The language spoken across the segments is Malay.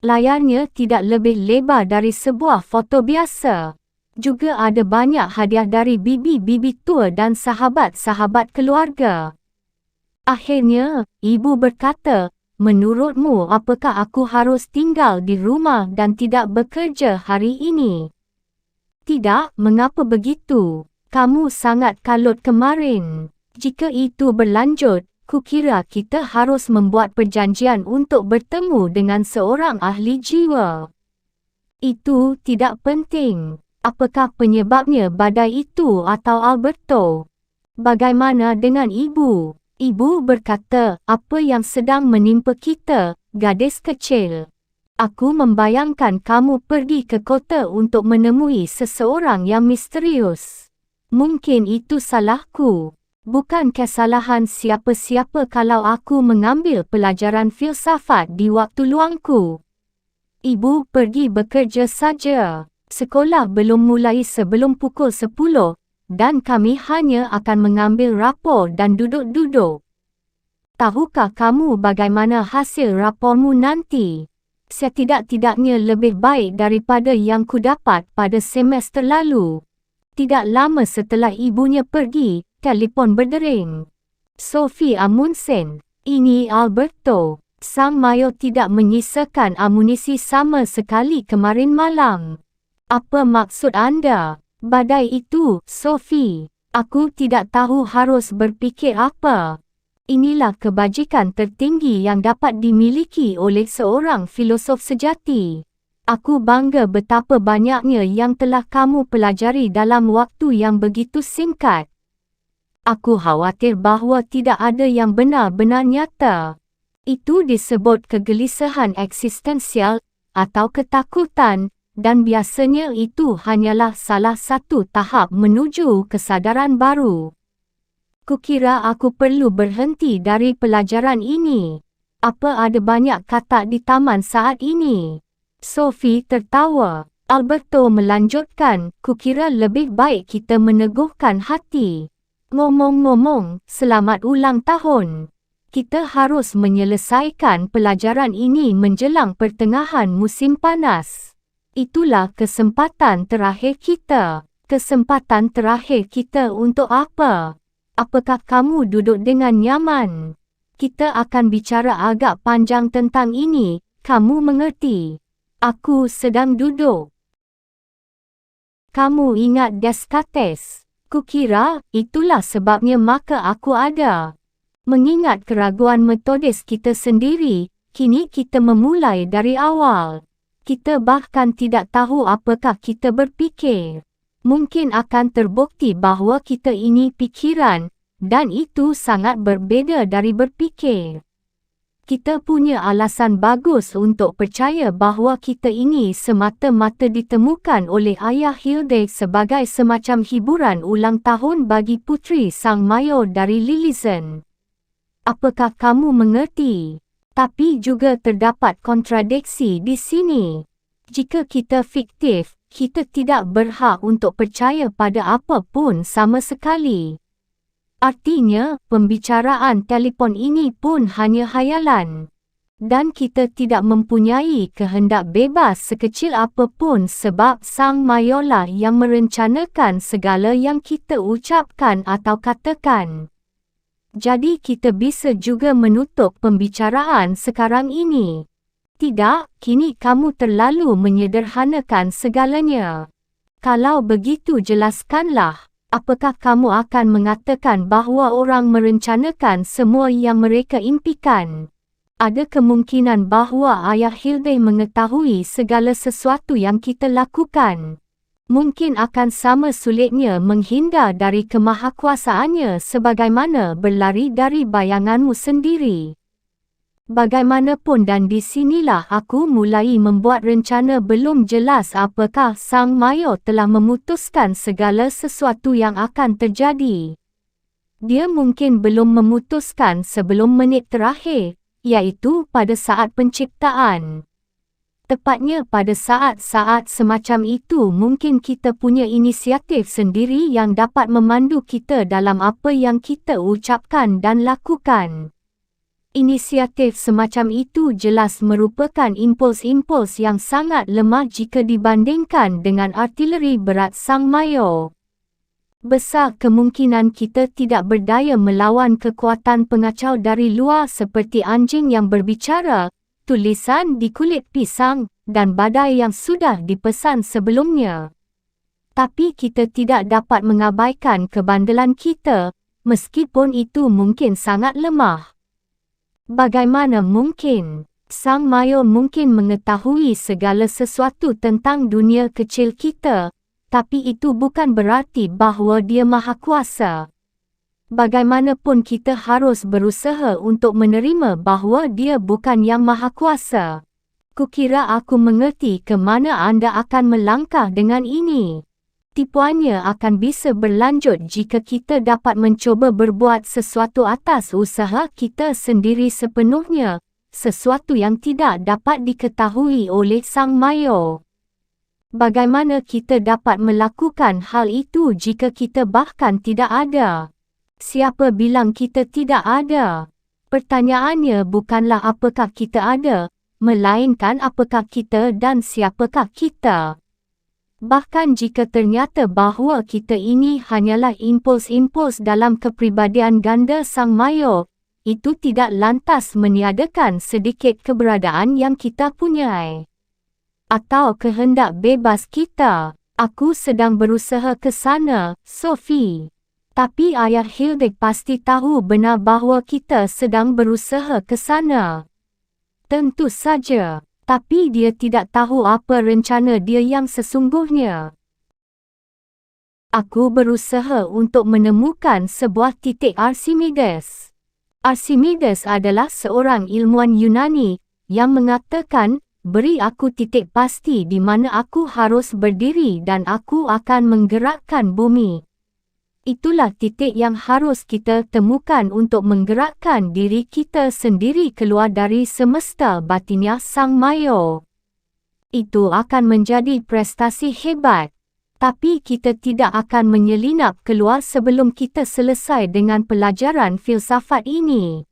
Layarnya tidak lebih lebar dari sebuah foto biasa. Juga ada banyak hadiah dari bibi-bibi tua dan sahabat-sahabat keluarga. Akhirnya, ibu berkata, menurutmu apakah aku harus tinggal di rumah dan tidak bekerja hari ini? Tidak, mengapa begitu? Kamu sangat kalut kemarin. Jika itu berlanjut, kukira kita harus membuat perjanjian untuk bertemu dengan seorang ahli jiwa. Itu tidak penting. Apakah penyebabnya badai itu atau Alberto? Bagaimana dengan ibu? Ibu berkata, apa yang sedang menimpa kita, gadis kecil? Aku membayangkan kamu pergi ke kota untuk menemui seseorang yang misterius. Mungkin itu salahku. Bukan kesalahan siapa-siapa kalau aku mengambil pelajaran filsafat di waktu luangku. Ibu pergi bekerja saja. Sekolah belum mulai sebelum pukul 10 dan kami hanya akan mengambil rapor dan duduk-duduk. Tahukah kamu bagaimana hasil rapormu nanti? Setidak-tidaknya lebih baik daripada yang kudapat pada semester lalu. Tidak lama setelah ibunya pergi, telefon berdering. Sophie Amundsen, ini Alberto. Sang Mayor tidak menyisakan amunisi sama sekali kemarin malam. Apa maksud anda? Badai itu, Sophie. Aku tidak tahu harus berfikir apa. Inilah kebajikan tertinggi yang dapat dimiliki oleh seorang filosof sejati. Aku bangga betapa banyaknya yang telah kamu pelajari dalam waktu yang begitu singkat. Aku khawatir bahawa tidak ada yang benar-benar nyata. Itu disebut kegelisahan eksistensial atau ketakutan, dan biasanya itu hanyalah salah satu tahap menuju kesadaran baru. Kukira aku perlu berhenti dari pelajaran ini. Apa ada banyak katak di taman saat ini? Sophie tertawa. Alberto melanjutkan, kukira lebih baik kita meneguhkan hati. Ngomong-ngomong, selamat ulang tahun. Kita harus menyelesaikan pelajaran ini menjelang pertengahan musim panas. Itulah kesempatan terakhir kita. Kesempatan terakhir kita untuk apa? Apakah kamu duduk dengan nyaman? Kita akan bicara agak panjang tentang ini, kamu mengerti? Aku sedang duduk. Kamu ingat Descartes? Kukira, itulah sebabnya maka aku ada. Mengingat keraguan metodis kita sendiri, kini kita memulai dari awal. Kita bahkan tidak tahu apakah kita berfikir. Mungkin akan terbukti bahawa kita ini pikiran, dan itu sangat berbeza dari berfikir. Kita punya alasan bagus untuk percaya bahawa kita ini semata-mata ditemukan oleh Ayah Hilde sebagai semacam hiburan ulang tahun bagi putri Sang Mayor dari Lilizen. Apakah kamu mengerti? Tapi juga terdapat kontradiksi di sini. Jika kita fiktif, kita tidak berhak untuk percaya pada apa pun sama sekali. Artinya, pembicaraan telefon ini pun hanya khayalan. Dan kita tidak mempunyai kehendak bebas sekecil apapun sebab Sang Mayorlah yang merencanakan segala yang kita ucapkan atau katakan. Jadi kita bisa juga menutup pembicaraan sekarang ini. Tidak, kini kamu terlalu menyederhanakan segalanya. Kalau begitu jelaskanlah. Apakah kamu akan mengatakan bahawa orang merencanakan semua yang mereka impikan? Ada kemungkinan bahawa Ayah Hilde mengetahui segala sesuatu yang kita lakukan. Mungkin akan sama sulitnya menghindar dari kemahakuasaannya sebagaimana berlari dari bayanganmu sendiri. Bagaimanapun dan di sinilah aku mulai membuat rencana belum jelas apakah Sang Mayor telah memutuskan segala sesuatu yang akan terjadi. Dia mungkin belum memutuskan sebelum menit terakhir, iaitu pada saat penciptaan. Tepatnya pada saat-saat semacam itu mungkin kita punya inisiatif sendiri yang dapat memandu kita dalam apa yang kita ucapkan dan lakukan. Inisiatif semacam itu jelas merupakan impuls-impuls yang sangat lemah jika dibandingkan dengan artileri berat Sang Mayor. Besar kemungkinan kita tidak berdaya melawan kekuatan pengacau dari luar seperti anjing yang berbicara, tulisan di kulit pisang, dan badai yang sudah dipesan sebelumnya. Tapi kita tidak dapat mengabaikan kebandelan kita, meskipun itu mungkin sangat lemah. Bagaimana mungkin? Sang Mayor mungkin mengetahui segala sesuatu tentang dunia kecil kita, tapi itu bukan berarti bahawa dia maha kuasa. Bagaimanapun kita harus berusaha untuk menerima bahawa dia bukan yang maha kuasa. Kukira aku mengerti ke mana anda akan melangkah dengan ini. Tipuannya akan bisa berlanjut jika kita dapat mencuba berbuat sesuatu atas usaha kita sendiri sepenuhnya, sesuatu yang tidak dapat diketahui oleh Sang Mayor. Bagaimana kita dapat melakukan hal itu jika kita bahkan tidak ada? Siapa bilang kita tidak ada? Pertanyaannya bukanlah apakah kita ada, melainkan apakah kita dan siapakah kita. Bahkan jika ternyata bahawa kita ini hanyalah impuls-impuls dalam kepribadian ganda Sang Mayor, itu tidak lantas meniadakan sedikit keberadaan yang kita punyai. Atau kehendak bebas kita. Aku sedang berusaha ke sana, Sophie. Tapi ayah Hildegard pasti tahu benar bahawa kita sedang berusaha ke sana. Tentu saja. Tapi dia tidak tahu apa rencana dia yang sesungguhnya. Aku berusaha untuk menemukan sebuah titik Archimedes. Archimedes adalah seorang ilmuwan Yunani yang mengatakan, beri aku titik pasti di mana aku harus berdiri dan aku akan menggerakkan bumi. Itulah titik yang harus kita temukan untuk menggerakkan diri kita sendiri keluar dari semesta batiniah Sang Mayor. Itu akan menjadi prestasi hebat. Tapi kita tidak akan menyelinap keluar sebelum kita selesai dengan pelajaran filsafat ini.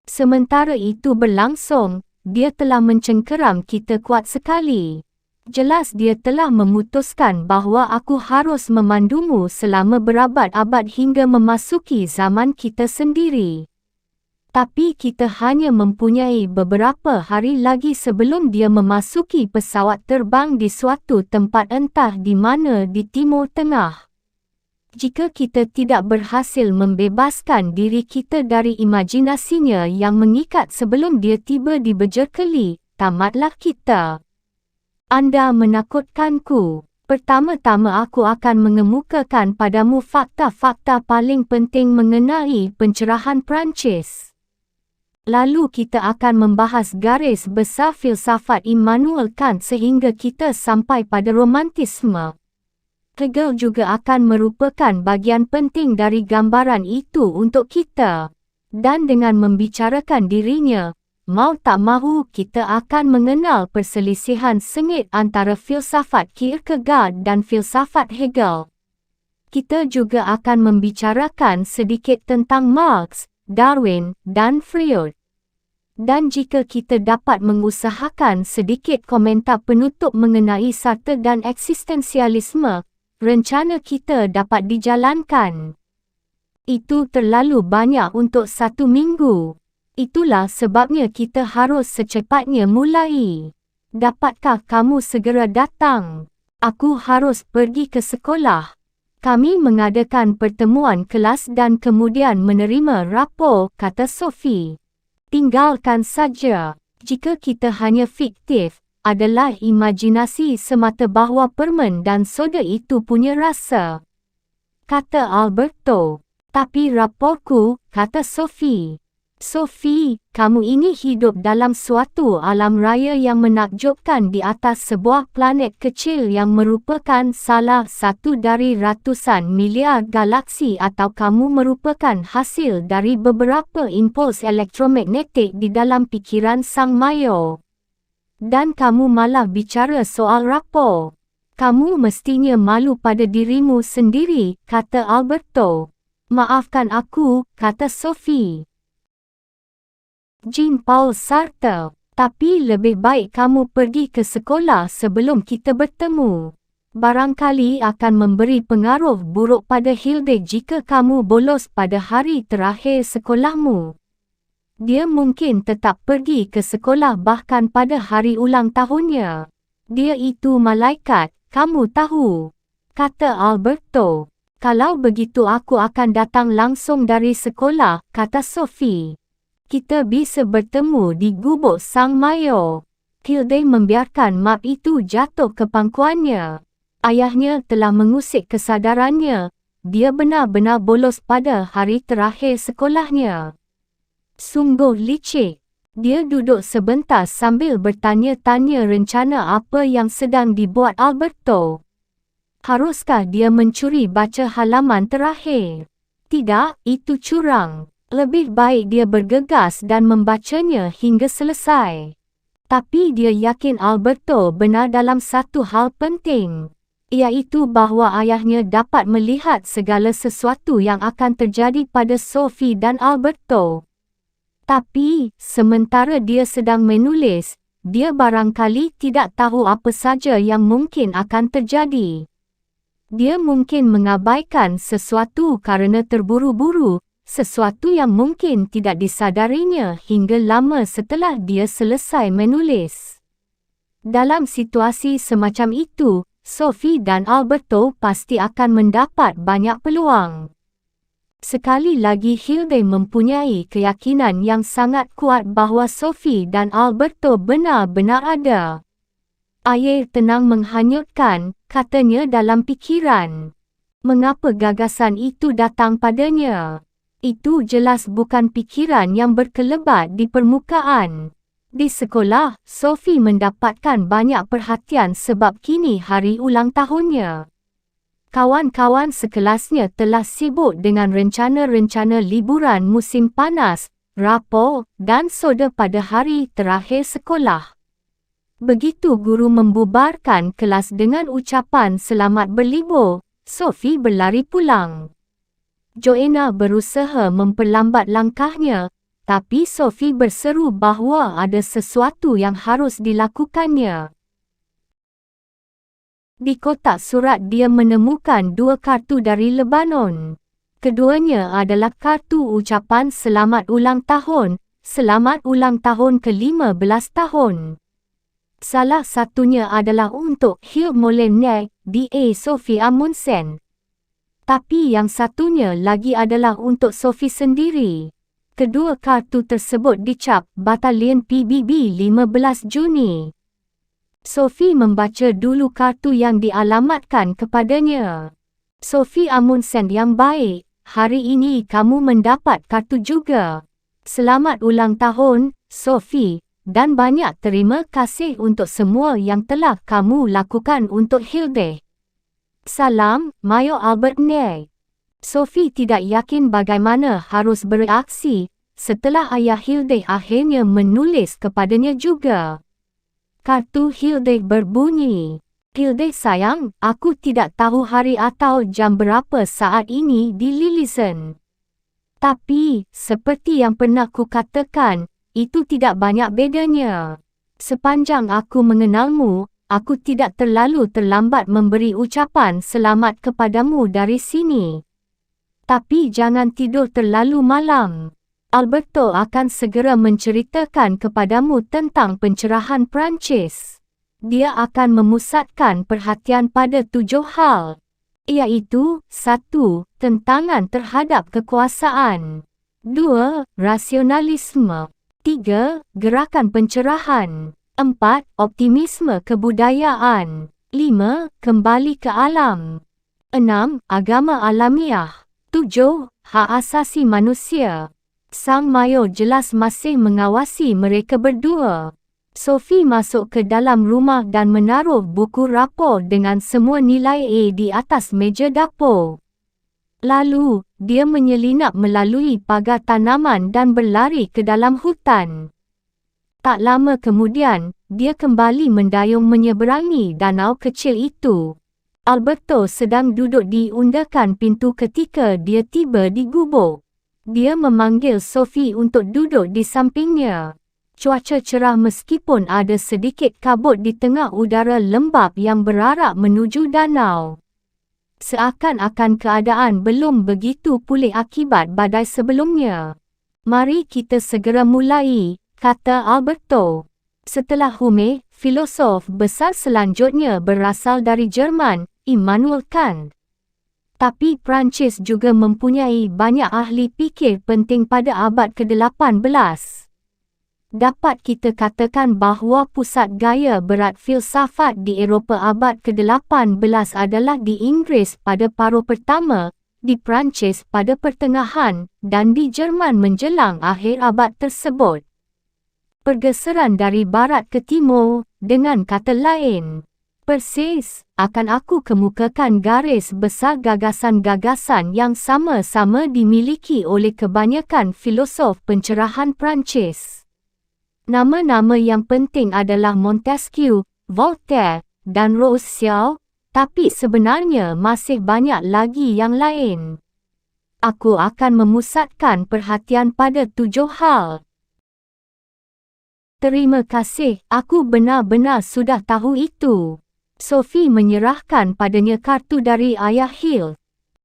Sementara itu berlangsung, dia telah mencengkeram kita kuat sekali. Jelas dia telah memutuskan bahawa aku harus memandumu selama berabad-abad hingga memasuki zaman kita sendiri. Tapi kita hanya mempunyai beberapa hari lagi sebelum dia memasuki pesawat terbang di suatu tempat entah di mana di Timur Tengah. Jika kita tidak berhasil membebaskan diri kita dari imajinasinya yang mengikat sebelum dia tiba di Bejerkeli, tamatlah kita. Anda menakutkanku. Pertama-tama aku akan mengemukakan padamu fakta-fakta paling penting mengenai pencerahan Perancis. Lalu kita akan membahas garis besar filsafat Immanuel Kant sehingga kita sampai pada romantisme. Hegel juga akan merupakan bagian penting dari gambaran itu untuk kita. Dan dengan membicarakan dirinya, mau tak mahu kita akan mengenal perselisihan sengit antara filsafat Kierkegaard dan filsafat Hegel. Kita juga akan membicarakan sedikit tentang Marx, Darwin, dan Freud. Dan jika kita dapat mengusahakan sedikit komentar penutup mengenai Sartre dan eksistensialisme, rencana kita dapat dijalankan. Itu terlalu banyak untuk satu minggu. Itulah sebabnya kita harus secepatnya mulai. Dapatkah kamu segera datang? Aku harus pergi ke sekolah. Kami mengadakan pertemuan kelas dan kemudian menerima rapor, kata Sophie. Tinggalkan saja. Jika kita hanya fiktif, adalah imajinasi semata bahawa permen dan soda itu punya rasa. Kata Alberto. Tapi raporku, kata Sophie. Sophie, kamu ini hidup dalam suatu alam raya yang menakjubkan di atas sebuah planet kecil yang merupakan salah satu dari ratusan miliar galaksi atau kamu merupakan hasil dari beberapa impuls elektromagnetik di dalam pikiran Sang Mayor. Dan kamu malah bicara soal rapor. Kamu mestinya malu pada dirimu sendiri, kata Alberto. Maafkan aku, kata Sophie. Jean-Paul Sartre. Tapi lebih baik kamu pergi ke sekolah sebelum kita bertemu. Barangkali akan memberi pengaruh buruk pada Hilde jika kamu bolos pada hari terakhir sekolahmu. Dia mungkin tetap pergi ke sekolah bahkan pada hari ulang tahunnya. Dia itu malaikat, kamu tahu, kata Alberto. Kalau begitu aku akan datang langsung dari sekolah, kata Sophie. Kita bisa bertemu di gubuk Sang Mayor. Hilde membiarkan map itu jatuh ke pangkuannya. Ayahnya telah mengusik kesadarannya. Dia benar-benar bolos pada hari terakhir sekolahnya. Sungguh licik. Dia duduk sebentar sambil bertanya-tanya rencana apa yang sedang dibuat Alberto. Haruskah dia mencuri baca halaman terakhir? Tidak, itu curang. Lebih baik dia bergegas dan membacanya hingga selesai. Tapi dia yakin Alberto benar dalam satu hal penting, iaitu bahawa ayahnya dapat melihat segala sesuatu yang akan terjadi pada Sophie dan Alberto. Tapi, sementara dia sedang menulis, dia barangkali tidak tahu apa saja yang mungkin akan terjadi. Dia mungkin mengabaikan sesuatu kerana terburu-buru, sesuatu yang mungkin tidak disadarinya hingga lama setelah dia selesai menulis. Dalam situasi semacam itu, Sophie dan Alberto pasti akan mendapat banyak peluang. Sekali lagi Hilde mempunyai keyakinan yang sangat kuat bahawa Sophie dan Alberto benar-benar ada. Air tenang menghanyutkan, katanya dalam fikiran. Mengapa gagasan itu datang padanya? Itu jelas bukan pikiran yang berkelebat di permukaan. Di sekolah, Sophie mendapatkan banyak perhatian sebab kini hari ulang tahunnya. Kawan-kawan sekelasnya telah sibuk dengan rencana-rencana liburan musim panas, rapor dan soda pada hari terakhir sekolah. Begitu guru membubarkan kelas dengan ucapan selamat berlibur, Sophie berlari pulang. Joanna berusaha memperlambat langkahnya, tapi Sophie berseru bahawa ada sesuatu yang harus dilakukannya. Di kotak surat dia menemukan 2 kartu dari Lebanon. Keduanya adalah kartu ucapan selamat ulang tahun ke-15 tahun. Salah satunya adalah untuk Hugh Molyneux, D.A. Sophie Amundsen. Tapi yang satunya lagi adalah untuk Sophie sendiri. Kedua kartu tersebut dicap Batalion PBB 15 Juni. Sophie membaca dulu kartu yang dialamatkan kepadanya. Sophie Amundsen yang baik, hari ini kamu mendapat kartu juga. Selamat ulang tahun, Sophie, dan banyak terima kasih untuk semua yang telah kamu lakukan untuk Hilde. Salam, Mayor Albert Ney. Sophie tidak yakin bagaimana harus bereaksi setelah ayah Hilde akhirnya menulis kepadanya juga. Kartu Hilde berbunyi, Hilde sayang, aku tidak tahu hari atau jam berapa saat ini di Lillison. Tapi, seperti yang pernah kukatakan, itu tidak banyak bedanya. Sepanjang aku mengenalmu, aku tidak terlalu terlambat memberi ucapan selamat kepadamu dari sini. Tapi jangan tidur terlalu malam. Alberto akan segera menceritakan kepadamu tentang pencerahan Perancis. Dia akan memusatkan perhatian pada 7 hal, iaitu 1. Tentangan terhadap kekuasaan, 2. Rasionalisme, 3. Gerakan pencerahan, 4. Optimisme kebudayaan, 5. Kembali ke alam, 6. Agama alamiah, 7. Hak asasi manusia. Sang Mayor jelas masih mengawasi mereka berdua. Sophie masuk ke dalam rumah dan menaruh buku rapor dengan semua nilai A di atas meja dapur. Lalu, dia menyelinap melalui pagar tanaman dan berlari ke dalam hutan. Tak lama kemudian, dia kembali mendayung menyeberangi danau kecil itu. Alberto sedang duduk di undakan pintu ketika dia tiba di gubuk. Dia memanggil Sophie untuk duduk di sampingnya. Cuaca cerah meskipun ada sedikit kabut di tengah udara lembap yang berarak menuju danau. Seakan-akan keadaan belum begitu pulih akibat badai sebelumnya. Mari kita segera mulai, kata Alberto. Setelah Hume, filosof besar selanjutnya berasal dari Jerman, Immanuel Kant. Tapi Perancis juga mempunyai banyak ahli fikir penting pada abad ke-18. Dapat kita katakan bahawa pusat gaya berat filsafat di Eropah abad ke-18 adalah di Inggeris pada paruh pertama, di Perancis pada pertengahan, dan di Jerman menjelang akhir abad tersebut. Pergeseran dari barat ke timur, dengan kata lain, persis, akan aku kemukakan garis besar gagasan-gagasan yang sama-sama dimiliki oleh kebanyakan filosof pencerahan Perancis. Nama-nama yang penting adalah Montesquieu, Voltaire, dan Rousseau, tapi sebenarnya masih banyak lagi yang lain. Aku akan memusatkan perhatian pada 7 hal. Terima kasih, aku benar-benar sudah tahu itu. Sophie menyerahkan padanya kartu dari ayah Hill.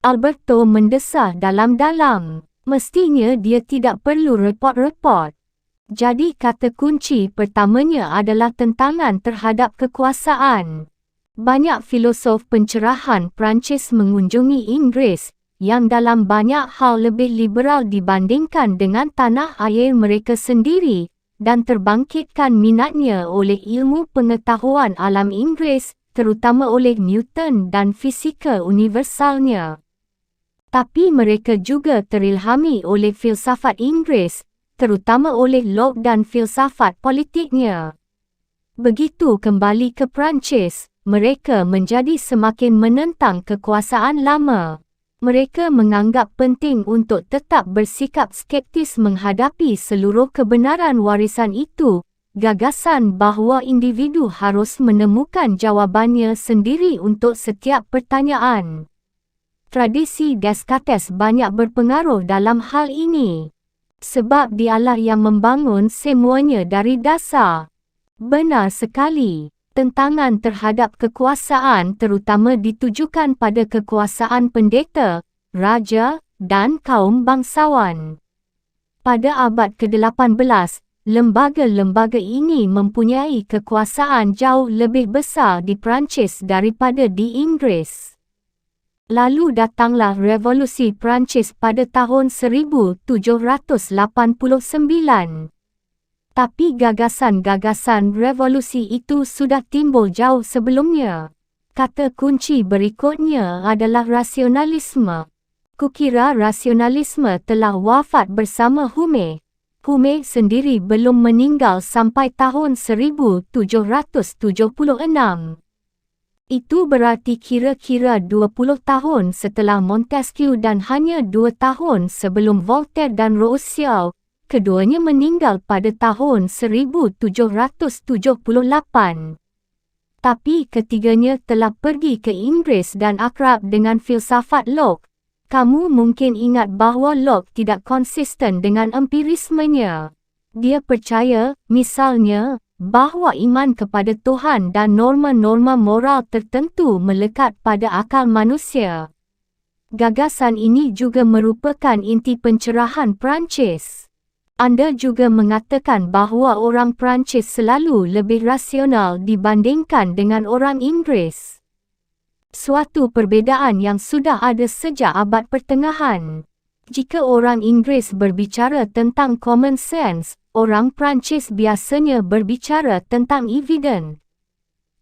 Alberto mendesah dalam-dalam. Mestinya dia tidak perlu repot-repot. Jadi kata kunci pertamanya adalah tentangan terhadap kekuasaan. Banyak filosof pencerahan Perancis mengunjungi Inggeris, yang dalam banyak hal lebih liberal dibandingkan dengan tanah air mereka sendiri, dan terbangkitkan minatnya oleh ilmu pengetahuan alam Inggeris, terutama oleh Newton dan fisika universalnya. Tapi mereka juga terilhami oleh filsafat Inggeris, terutama oleh Locke dan filsafat politiknya. Begitu kembali ke Perancis, mereka menjadi semakin menentang kekuasaan lama. Mereka menganggap penting untuk tetap bersikap skeptis menghadapi seluruh kebenaran warisan itu, gagasan bahawa individu harus menemukan jawabannya sendiri untuk setiap pertanyaan. Tradisi Descartes banyak berpengaruh dalam hal ini. Sebab dialah yang membangun semuanya dari dasar. Benar sekali, tentangan terhadap kekuasaan terutama ditujukan pada kekuasaan pendeta, raja, dan kaum bangsawan. Pada abad ke-18, lembaga-lembaga ini mempunyai kekuasaan jauh lebih besar di Perancis daripada di Inggeris. Lalu datanglah Revolusi Perancis pada tahun 1789. Tapi gagasan-gagasan revolusi itu sudah timbul jauh sebelumnya. Kata kunci berikutnya adalah rasionalisme. Kukira rasionalisme telah wafat bersama Hume. Hume sendiri belum meninggal sampai tahun 1776. Itu berarti kira-kira 20 tahun setelah Montesquieu dan hanya 2 tahun sebelum Voltaire dan Rousseau, keduanya meninggal pada tahun 1778. Tapi ketiganya telah pergi ke Inggeris dan akrab dengan filsafat Locke. Kamu mungkin ingat bahawa Locke tidak konsisten dengan empirismenya. Dia percaya, misalnya, bahawa iman kepada Tuhan dan norma-norma moral tertentu melekat pada akal manusia. Gagasan ini juga merupakan inti pencerahan Perancis. Anda juga mengatakan bahawa orang Perancis selalu lebih rasional dibandingkan dengan orang Inggeris. Suatu perbezaan yang sudah ada sejak abad pertengahan. Jika orang Inggeris berbicara tentang common sense, orang Perancis biasanya berbicara tentang evidence.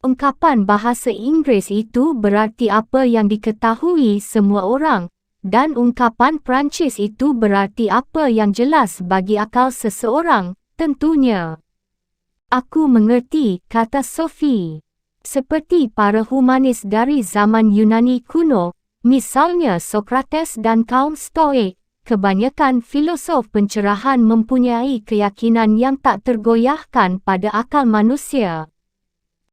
Ungkapan bahasa Inggeris itu berarti apa yang diketahui semua orang, dan ungkapan Perancis itu berarti apa yang jelas bagi akal seseorang, tentunya. Aku mengerti, kata Sophie. Seperti para humanis dari zaman Yunani kuno, misalnya Sokrates dan kaum Stoik, kebanyakan filosof pencerahan mempunyai keyakinan yang tak tergoyahkan pada akal manusia.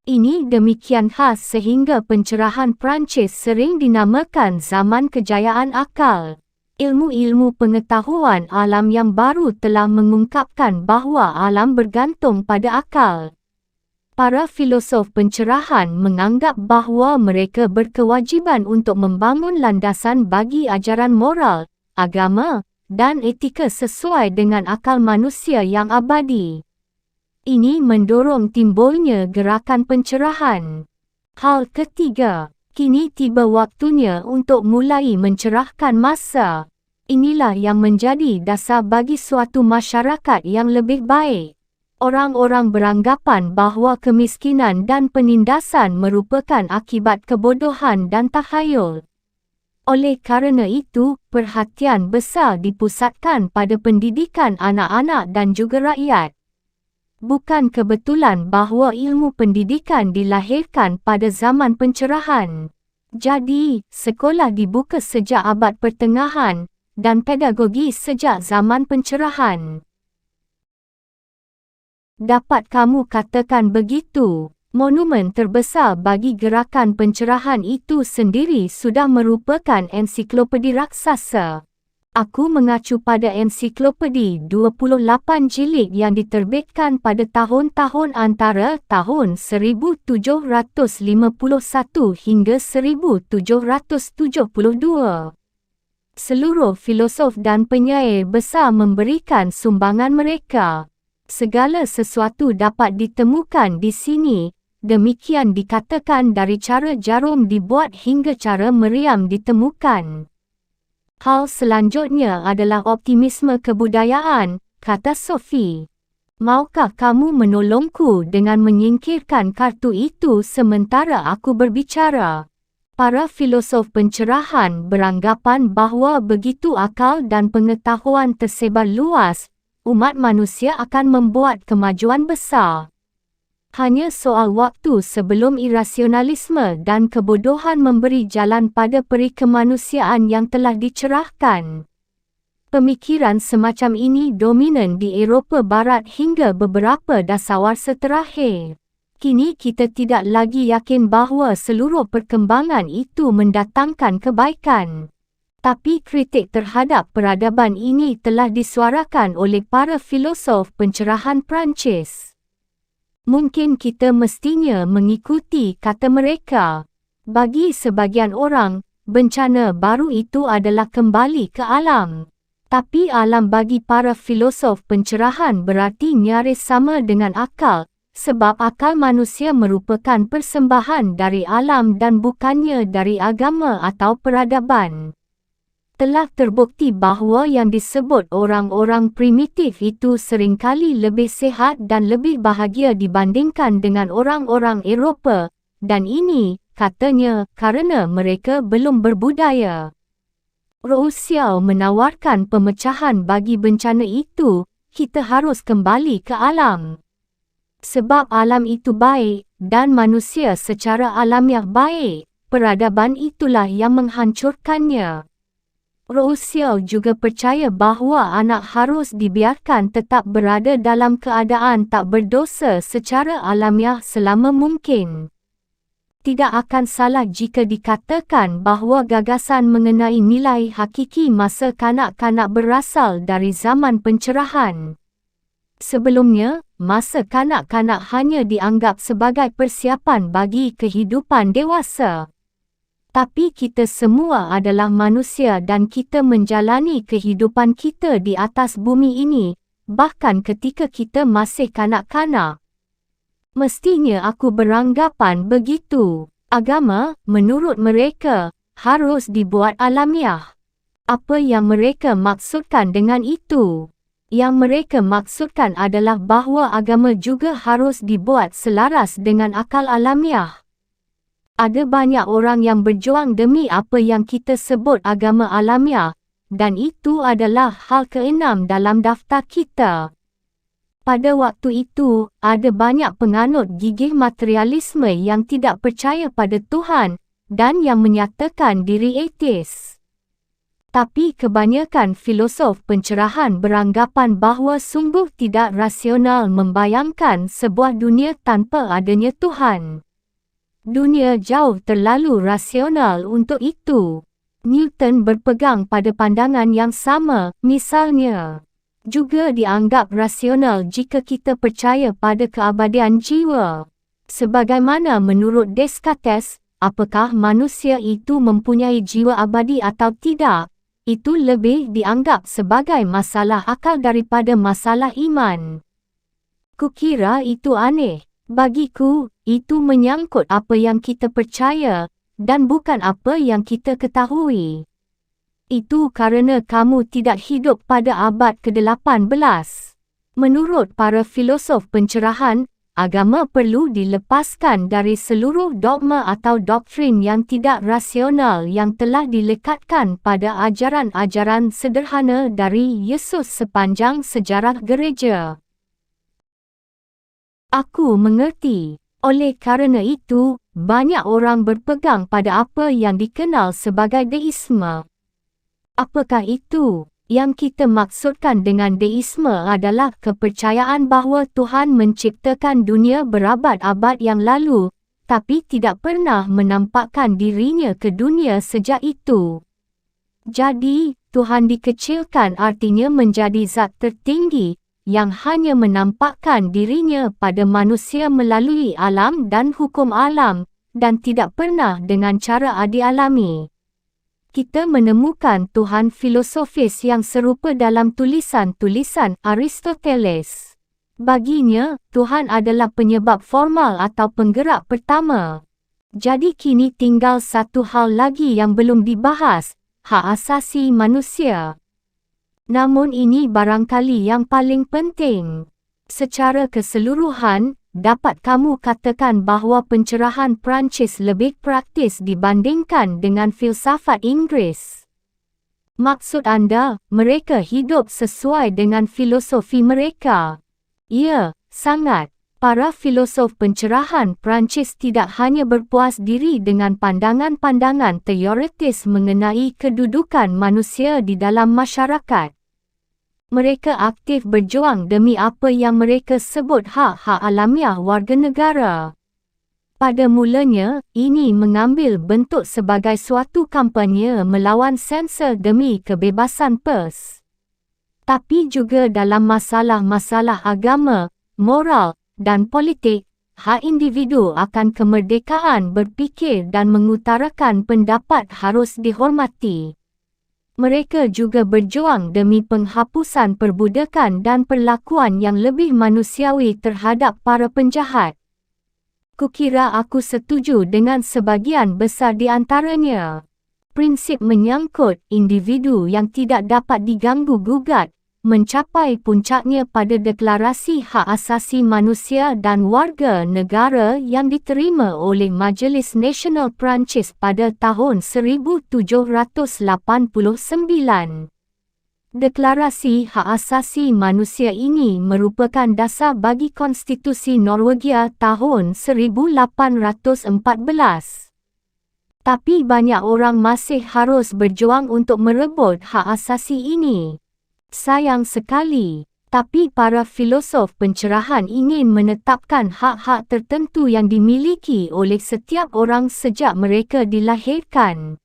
Ini demikian khas sehingga pencerahan Perancis sering dinamakan zaman kejayaan akal. Ilmu-ilmu pengetahuan alam yang baru telah mengungkapkan bahawa alam bergantung pada akal. Para filosof pencerahan menganggap bahawa mereka berkewajiban untuk membangun landasan bagi ajaran moral, agama, dan etika sesuai dengan akal manusia yang abadi. Ini mendorong timbulnya gerakan pencerahan. Hal ketiga, kini tiba waktunya untuk mulai mencerahkan masa. Inilah yang menjadi dasar bagi suatu masyarakat yang lebih baik. Orang-orang beranggapan bahawa kemiskinan dan penindasan merupakan akibat kebodohan dan takhayul. Oleh kerana itu, perhatian besar dipusatkan pada pendidikan anak-anak dan juga rakyat. Bukan kebetulan bahawa ilmu pendidikan dilahirkan pada zaman pencerahan. Jadi, sekolah dibuka sejak abad pertengahan dan pedagogi sejak zaman pencerahan. Dapat kamu katakan begitu? Monumen terbesar bagi gerakan pencerahan itu sendiri sudah merupakan ensiklopedi raksasa. Aku mengacu pada ensiklopedi 28 jilid yang diterbitkan pada tahun-tahun antara tahun 1751 hingga 1772. Seluruh filosof dan penyair besar memberikan sumbangan mereka. Segala sesuatu dapat ditemukan di sini. Demikian dikatakan dari cara jarum dibuat hingga cara meriam ditemukan. Hal selanjutnya adalah optimisme kebudayaan, kata Sophie. Maukah kamu menolongku dengan menyingkirkan kartu itu sementara aku berbicara? Para filosof pencerahan beranggapan bahawa begitu akal dan pengetahuan tersebar luas, umat manusia akan membuat kemajuan besar. Hanya soal waktu sebelum irasionalisme dan kebodohan memberi jalan pada peri kemanusiaan yang telah dicerahkan. Pemikiran semacam ini dominan di Eropah Barat hingga beberapa dasawarsa terakhir. Kini kita tidak lagi yakin bahawa seluruh perkembangan itu mendatangkan kebaikan. Tapi kritik terhadap peradaban ini telah disuarakan oleh para filosof pencerahan Perancis. Mungkin kita mestinya mengikuti kata mereka. Bagi sebagian orang, bencana baru itu adalah kembali ke alam. Tapi alam bagi para filosof pencerahan berarti nyaris sama dengan akal, sebab akal manusia merupakan persembahan dari alam dan bukannya dari agama atau peradaban. Telah terbukti bahawa yang disebut orang-orang primitif itu seringkali lebih sihat dan lebih bahagia dibandingkan dengan orang-orang Eropah, dan ini, katanya, kerana mereka belum berbudaya. Rousseau menawarkan pemecahan bagi bencana itu, kita harus kembali ke alam. Sebab alam itu baik, dan manusia secara alamiah baik, peradaban itulah yang menghancurkannya. Rousseau juga percaya bahawa anak harus dibiarkan tetap berada dalam keadaan tak berdosa secara alamiah selama mungkin. Tidak akan salah jika dikatakan bahawa gagasan mengenai nilai hakiki masa kanak-kanak berasal dari zaman pencerahan. Sebelumnya, masa kanak-kanak hanya dianggap sebagai persiapan bagi kehidupan dewasa. Tapi kita semua adalah manusia dan kita menjalani kehidupan kita di atas bumi ini, bahkan ketika kita masih kanak-kanak. Mestinya aku beranggapan begitu. Agama, menurut mereka, harus dibuat alamiah. Apa yang mereka maksudkan dengan itu? Yang mereka maksudkan adalah bahawa agama juga harus dibuat selaras dengan akal alamiah. Ada banyak orang yang berjuang demi apa yang kita sebut agama alamiah, dan itu adalah hal keenam dalam daftar kita. Pada waktu itu, ada banyak penganut gigih materialisme yang tidak percaya pada Tuhan, dan yang menyatakan diri ateis. Tapi kebanyakan filosof pencerahan beranggapan bahawa sungguh tidak rasional membayangkan sebuah dunia tanpa adanya Tuhan. Dunia jauh terlalu rasional untuk itu. Newton berpegang pada pandangan yang sama, misalnya. Juga dianggap rasional jika kita percaya pada keabadian jiwa. Sebagaimana menurut Descartes, apakah manusia itu mempunyai jiwa abadi atau tidak, itu lebih dianggap sebagai masalah akal daripada masalah iman. Kukira itu aneh. Bagiku, itu menyangkut apa yang kita percaya, dan bukan apa yang kita ketahui. Itu kerana kamu tidak hidup pada abad ke-18. Menurut para filosof pencerahan, agama perlu dilepaskan dari seluruh dogma atau doktrin yang tidak rasional yang telah dilekatkan pada ajaran-ajaran sederhana dari Yesus sepanjang sejarah gereja. Aku mengerti. Oleh kerana itu, banyak orang berpegang pada apa yang dikenal sebagai deisme. Apakah itu? Yang kita maksudkan dengan deisme adalah kepercayaan bahawa Tuhan menciptakan dunia berabad-abad yang lalu, tapi tidak pernah menampakkan dirinya ke dunia sejak itu. Jadi, Tuhan dikecilkan artinya menjadi zat tertinggi, yang hanya menampakkan dirinya pada manusia melalui alam dan hukum alam, dan tidak pernah dengan cara adialami. Kita menemukan Tuhan filosofis yang serupa dalam tulisan-tulisan Aristoteles. Baginya, Tuhan adalah penyebab formal atau penggerak pertama. Jadi kini tinggal satu hal lagi yang belum dibahas, hak asasi manusia. Namun ini barangkali yang paling penting. Secara keseluruhan, dapat kamu katakan bahawa pencerahan Perancis lebih praktis dibandingkan dengan filsafat Inggeris. Maksud anda, mereka hidup sesuai dengan filosofi mereka? Ya, sangat. Para filosof pencerahan Perancis tidak hanya berpuas diri dengan pandangan-pandangan teoretis mengenai kedudukan manusia di dalam masyarakat. Mereka aktif berjuang demi apa yang mereka sebut hak-hak alamiah warga negara. Pada mulanya, ini mengambil bentuk sebagai suatu kampanye melawan sensor demi kebebasan pers. Tapi juga dalam masalah-masalah agama, moral, dan politik, hak individu akan kemerdekaan berfikir dan mengutarakan pendapat harus dihormati. Mereka juga berjuang demi penghapusan perbudakan dan perlakuan yang lebih manusiawi terhadap para penjahat. Kukira aku setuju dengan sebagian besar di antaranya. Prinsip menyangkut individu yang tidak dapat diganggu-gugat, mencapai puncaknya pada Deklarasi Hak Asasi Manusia dan Warga Negara yang diterima oleh Majlis Nasional Perancis pada tahun 1789. Deklarasi Hak Asasi Manusia ini merupakan dasar bagi Konstitusi Norwegia tahun 1814. Tapi banyak orang masih harus berjuang untuk merebut hak asasi ini. Sayang sekali, tapi para filosof pencerahan ingin menetapkan hak-hak tertentu yang dimiliki oleh setiap orang sejak mereka dilahirkan.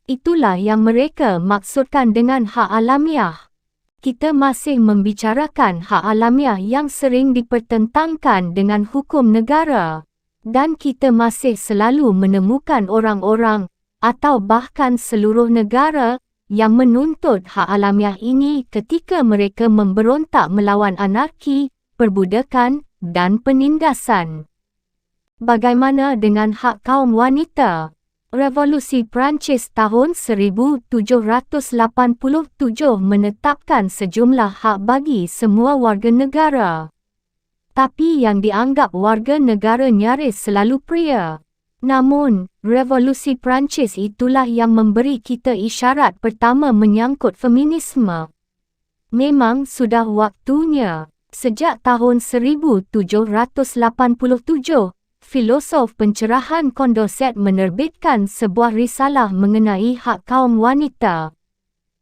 Itulah yang mereka maksudkan dengan hak alamiah. Kita masih membicarakan hak alamiah yang sering dipertentangkan dengan hukum negara. Dan kita masih selalu menemukan orang-orang, atau bahkan seluruh negara, yang menuntut hak alamiah ini ketika mereka memberontak melawan anarki, perbudakan, dan penindasan. Bagaimana dengan hak kaum wanita? Revolusi Perancis tahun 1787 menetapkan sejumlah hak bagi semua warga negara. Tapi yang dianggap warga negara nyaris selalu pria. Namun, Revolusi Perancis itulah yang memberi kita isyarat pertama menyangkut feminisme. Memang sudah waktunya. Sejak tahun 1787, filosof pencerahan Condorcet menerbitkan sebuah risalah mengenai hak kaum wanita.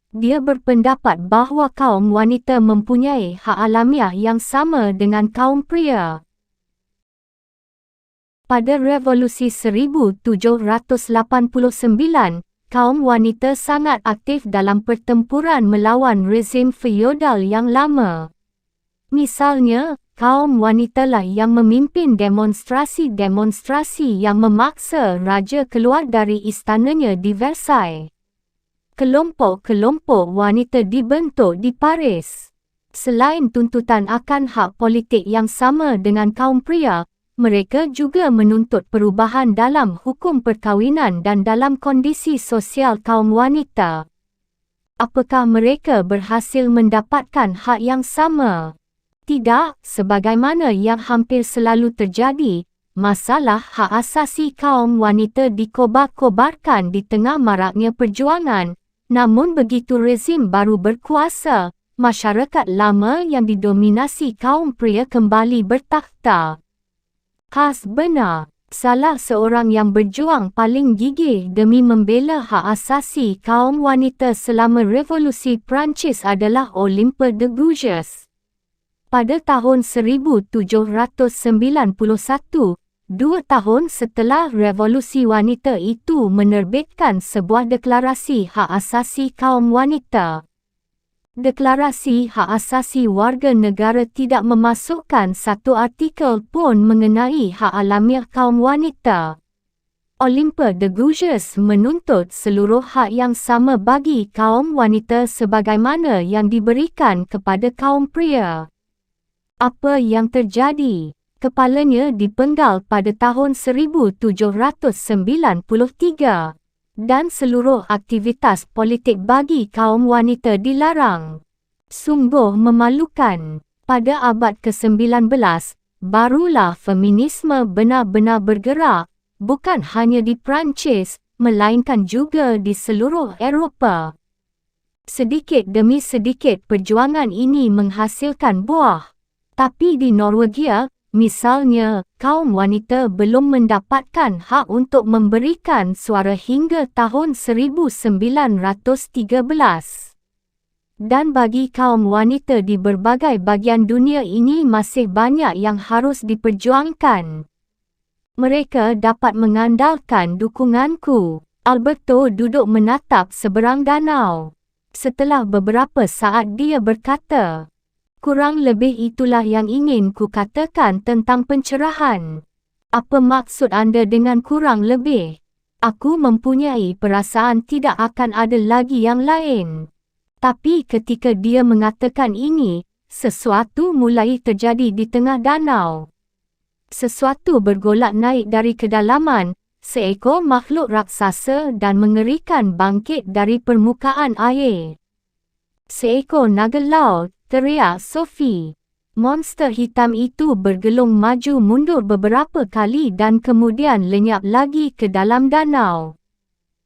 Dia berpendapat bahawa kaum wanita mempunyai hak alamiah yang sama dengan kaum pria. Pada Revolusi 1789, kaum wanita sangat aktif dalam pertempuran melawan rezim feodal yang lama. Misalnya, kaum wanitalah yang memimpin demonstrasi-demonstrasi yang memaksa raja keluar dari istananya di Versailles. Kelompok-kelompok wanita dibentuk di Paris. Selain tuntutan akan hak politik yang sama dengan kaum pria, mereka juga menuntut perubahan dalam hukum perkahwinan dan dalam kondisi sosial kaum wanita. Apakah mereka berhasil mendapatkan hak yang sama? Tidak, sebagaimana yang hampir selalu terjadi, masalah hak asasi kaum wanita dikobar-kobarkan di tengah maraknya perjuangan. Namun begitu rezim baru berkuasa, masyarakat lama yang didominasi kaum pria kembali bertakhta. Khas benar, salah seorang yang berjuang paling gigih demi membela hak asasi kaum wanita selama Revolusi Perancis adalah Olympe de Gouges. Pada tahun 1791, 2 tahun setelah revolusi wanita itu menerbitkan sebuah deklarasi hak asasi kaum wanita. Deklarasi hak asasi warga negara tidak memasukkan satu artikel pun mengenai hak alamiah kaum wanita. Olympe de Gouges menuntut seluruh hak yang sama bagi kaum wanita sebagaimana yang diberikan kepada kaum pria. Apa yang terjadi? Kepalanya dipenggal pada tahun 1793. Dan seluruh aktivitas politik bagi kaum wanita dilarang. Sungguh memalukan. Pada abad ke-19, barulah feminisme benar-benar bergerak, bukan hanya di Perancis, melainkan juga di seluruh Eropah. Sedikit demi sedikit perjuangan ini menghasilkan buah. Tapi di Norwegia, misalnya, kaum wanita belum mendapatkan hak untuk memberikan suara hingga tahun 1913. Dan bagi kaum wanita di berbagai bagian dunia ini masih banyak yang harus diperjuangkan. Mereka dapat mengandalkan dukunganku. Alberto duduk menatap seberang danau. Setelah beberapa saat dia berkata, "Kurang lebih itulah yang ingin ku katakan tentang pencerahan." Apa maksud anda dengan kurang lebih? Aku mempunyai perasaan tidak akan ada lagi yang lain. Tapi ketika dia mengatakan ini, sesuatu mulai terjadi di tengah danau. Sesuatu bergolak naik dari kedalaman, seekor makhluk raksasa dan mengerikan bangkit dari permukaan air. "Seekor naga laut," teriak Sophie. Monster hitam itu bergelung maju mundur beberapa kali dan kemudian lenyap lagi ke dalam danau.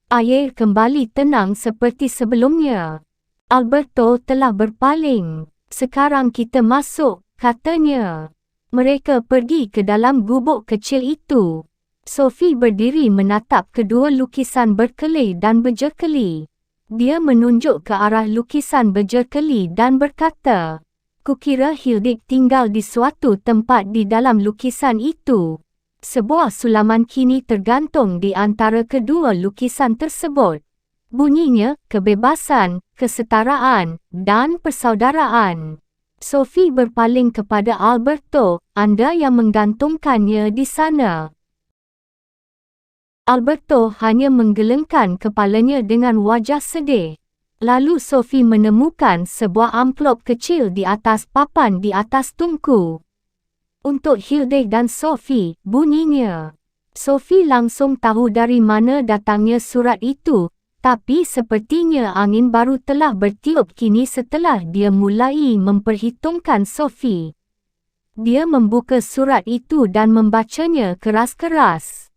Air kembali tenang seperti sebelumnya. Alberto telah berpaling. "Sekarang kita masuk," katanya. Mereka pergi ke dalam gubuk kecil itu. Sophie berdiri menatap kedua lukisan berkeli dan berjekeli. Dia menunjuk ke arah lukisan berjekeli dan berkata, "Kukira Hildik tinggal di suatu tempat di dalam lukisan itu." Sebuah sulaman kini tergantung di antara kedua lukisan tersebut. Bunyinya, kebebasan, kesetaraan, dan persaudaraan. Sophie berpaling kepada Alberto, "Anda yang menggantungkannya di sana." Alberto hanya menggelengkan kepalanya dengan wajah sedih. Lalu Sophie menemukan sebuah amplop kecil di atas papan di atas tungku. "Untuk Hilde dan Sophie," bunyinya. Sophie langsung tahu dari mana datangnya surat itu, tapi sepertinya angin baru telah bertiup kini setelah dia mulai memperhitungkan Sophie. Dia membuka surat itu dan membacanya keras-keras.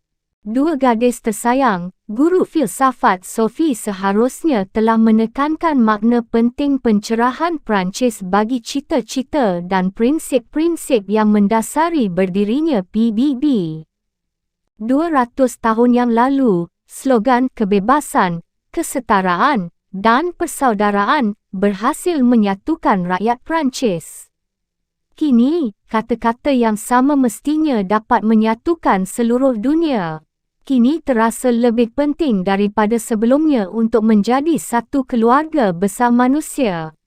"Dua gadis tersayang, guru filsafat Sophie seharusnya telah menekankan makna penting pencerahan Perancis bagi cita-cita dan prinsip-prinsip yang mendasari berdirinya PBB. 200 tahun yang lalu, slogan kebebasan, kesetaraan, dan persaudaraan berhasil menyatukan rakyat Perancis. Kini, kata-kata yang sama mestinya dapat menyatukan seluruh dunia. Kini terasa lebih penting daripada sebelumnya untuk menjadi satu keluarga besar manusia.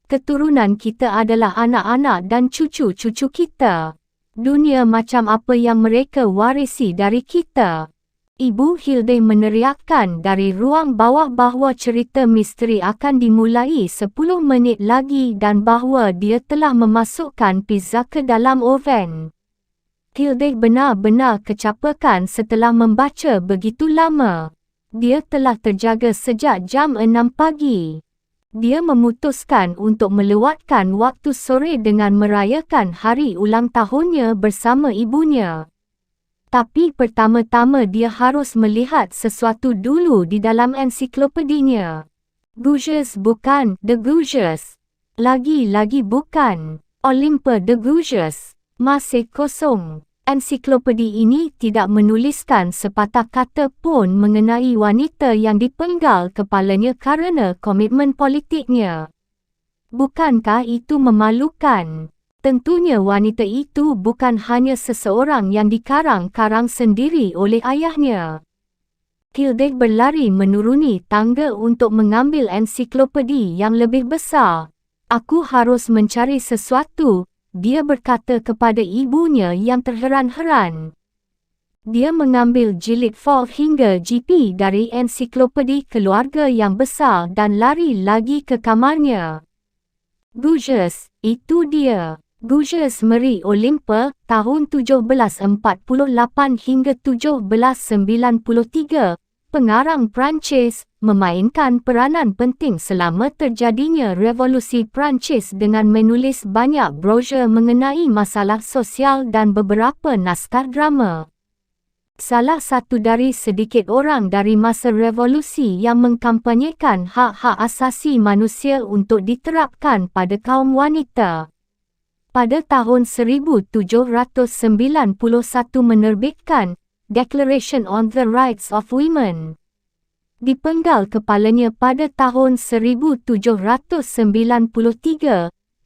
Keturunan kita adalah anak-anak dan cucu-cucu kita. Dunia macam apa yang mereka warisi dari kita. Ibu Hilde meneriakkan dari ruang bawah bahawa cerita misteri akan dimulai 10 minit lagi dan bahawa dia telah memasukkan pizza ke dalam oven. Hilde benar-benar kecapekan setelah membaca begitu lama. Dia telah terjaga sejak jam 6 pagi. Dia memutuskan untuk melewatkan waktu sore dengan merayakan hari ulang tahunnya bersama ibunya. Tapi pertama-tama dia harus melihat sesuatu dulu di dalam ensiklopedinya. Guges bukan The Guges. Lagi-lagi bukan. Olympe The Guges. Masih kosong. Ensiklopedi ini tidak menuliskan sepatah kata pun mengenai wanita yang dipenggal kepalanya kerana komitmen politiknya. Bukankah itu memalukan? Tentunya wanita itu bukan hanya seseorang yang dikarang-karang sendiri oleh ayahnya. Hilde berlari menuruni tangga untuk mengambil ensiklopedi yang lebih besar. Aku harus mencari sesuatu, dia berkata kepada ibunya yang terheran-heran. Dia mengambil jilid 4 hingga GP dari ensiklopedi keluarga yang besar dan lari lagi ke kamarnya. Guges, itu dia. Guges Marie Olympe, tahun 1748 hingga 1793, pengarang Perancis, memainkan peranan penting selama terjadinya Revolusi Perancis dengan menulis banyak brosur mengenai masalah sosial dan beberapa naskah drama. Salah satu dari sedikit orang dari masa revolusi yang mengkampanyekan hak-hak asasi manusia untuk diterapkan pada kaum wanita. Pada tahun 1791 menerbitkan Declaration on the Rights of Women. Dipenggal kepalanya pada tahun 1793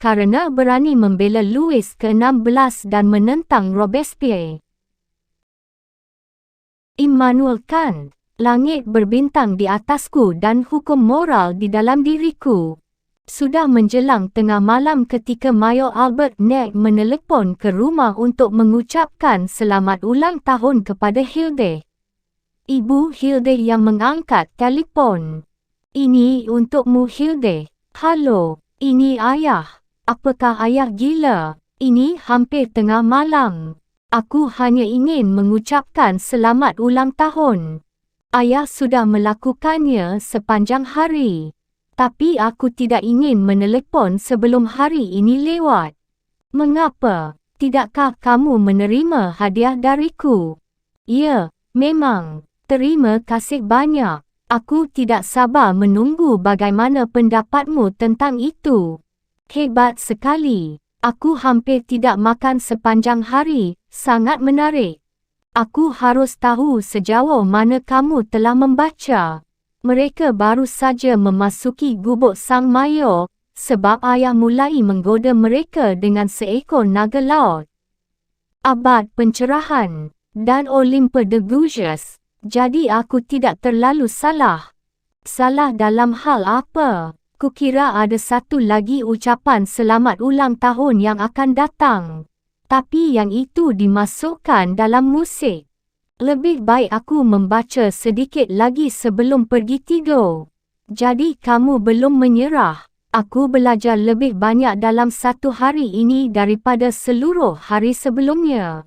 kerana berani membela Louis ke-16 dan menentang Robespierre. Immanuel Kant, langit berbintang di atasku dan hukum moral di dalam diriku. Sudah menjelang tengah malam ketika Mayor Albert Neck menelepon ke rumah untuk mengucapkan selamat ulang tahun kepada Hilde. Ibu Hilde yang mengangkat telefon. Ini untukmu Hilde. Halo, ini ayah. Apakah ayah gila? Ini hampir tengah malam. Aku hanya ingin mengucapkan selamat ulang tahun. Ayah sudah melakukannya sepanjang hari. Tapi aku tidak ingin menelepon sebelum hari ini lewat. Mengapa? Tidakkah kamu menerima hadiah dariku? Ya, memang. Terima kasih banyak. Aku tidak sabar menunggu bagaimana pendapatmu tentang itu. Hebat sekali. Aku hampir tidak makan sepanjang hari. Sangat menarik. Aku harus tahu sejauh mana kamu telah membaca. Mereka baru saja memasuki gubuk sang mayor, sebab ayah mulai menggoda mereka dengan seekor naga laut. Abad Pencerahan dan Olympe de Gouges. Jadi aku tidak terlalu salah. Salah dalam hal apa? Kukira ada satu lagi ucapan selamat ulang tahun yang akan datang. Tapi yang itu dimasukkan dalam musik. Lebih baik aku membaca sedikit lagi sebelum pergi tidur. Jadi kamu belum menyerah. Aku belajar lebih banyak dalam satu hari ini daripada seluruh hari sebelumnya.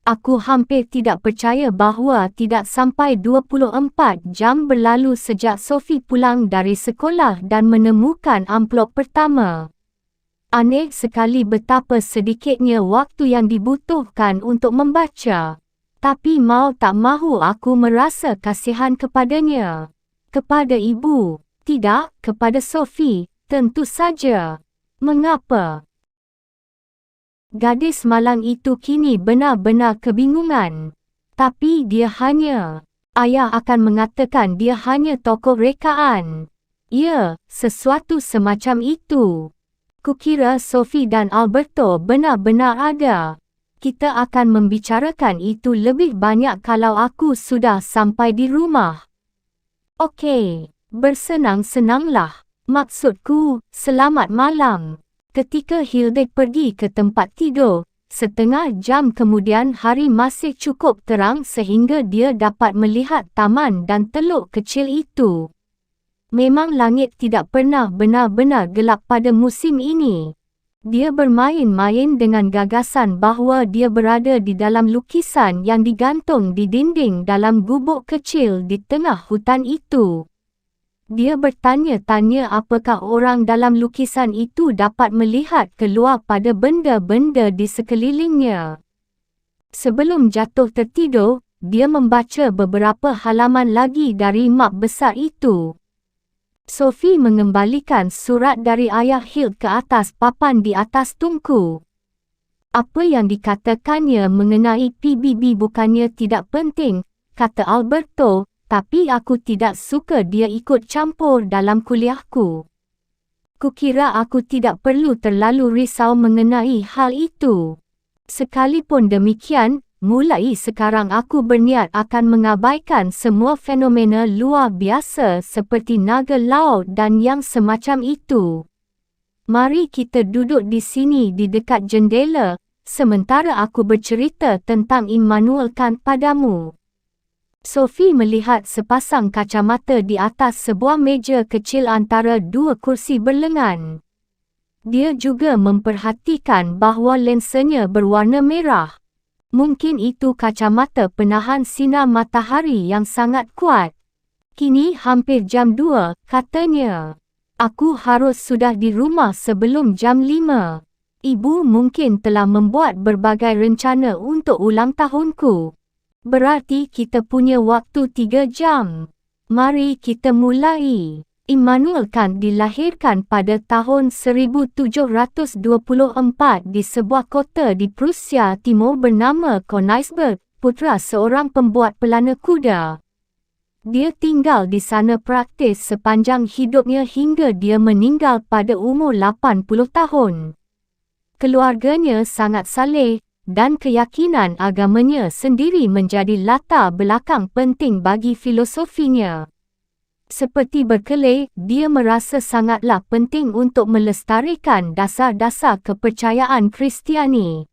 Aku hampir tidak percaya bahawa tidak sampai 24 jam berlalu sejak Sophie pulang dari sekolah dan menemukan amplop pertama. Aneh sekali betapa sedikitnya waktu yang dibutuhkan untuk membaca. Tapi mau tak mahu aku merasa kasihan kepadanya. Kepada ibu, tidak, kepada Sophie, tentu saja. Mengapa? Gadis malang itu kini benar-benar kebingungan. Tapi dia hanya... Ayah akan mengatakan dia hanya tokoh rekaan. Ya, sesuatu semacam itu. Kukira Sophie dan Alberto benar-benar ada. Kita akan membicarakan itu lebih banyak kalau aku sudah sampai di rumah. Okey, bersenang-senanglah. Maksudku, selamat malam. Ketika Hilde pergi ke tempat tidur, setengah jam kemudian hari masih cukup terang sehingga dia dapat melihat taman dan teluk kecil itu. Memang langit tidak pernah benar-benar gelap pada musim ini. Dia bermain-main dengan gagasan bahawa dia berada di dalam lukisan yang digantung di dinding dalam gubuk kecil di tengah hutan itu. Dia bertanya-tanya apakah orang dalam lukisan itu dapat melihat keluar pada benda-benda di sekelilingnya. Sebelum jatuh tertidur, dia membaca beberapa halaman lagi dari map besar itu. Sophie mengembalikan surat dari ayah Hild ke atas papan di atas tungku. Apa yang dikatakannya mengenai PBB bukannya tidak penting, kata Alberto, tapi aku tidak suka dia ikut campur dalam kuliahku. Kukira aku tidak perlu terlalu risau mengenai hal itu. Sekalipun demikian, mulai sekarang aku berniat akan mengabaikan semua fenomena luar biasa seperti naga laut dan yang semacam itu. Mari kita duduk di sini di dekat jendela, sementara aku bercerita tentang Immanuel Kant padamu. Sophie melihat sepasang kacamata di atas sebuah meja kecil antara dua kursi berlengan. Dia juga memperhatikan bahawa lensanya berwarna merah. Mungkin itu kacamata penahan sinar matahari yang sangat kuat. Kini hampir jam 2, katanya. Aku harus sudah di rumah sebelum jam 5. Ibu mungkin telah membuat berbagai rencana untuk ulang tahunku. Berarti kita punya waktu 3 jam. Mari kita mulai. Immanuel Kant dilahirkan pada tahun 1724 di sebuah kota di Prusia Timur bernama Königsberg, putera seorang pembuat pelana kuda. Dia tinggal di sana praktis sepanjang hidupnya hingga dia meninggal pada umur 80 tahun. Keluarganya sangat saleh dan keyakinan agamanya sendiri menjadi latar belakang penting bagi filosofinya. Seperti Berkeley, dia merasa sangatlah penting untuk melestarikan dasar-dasar kepercayaan Kristiani.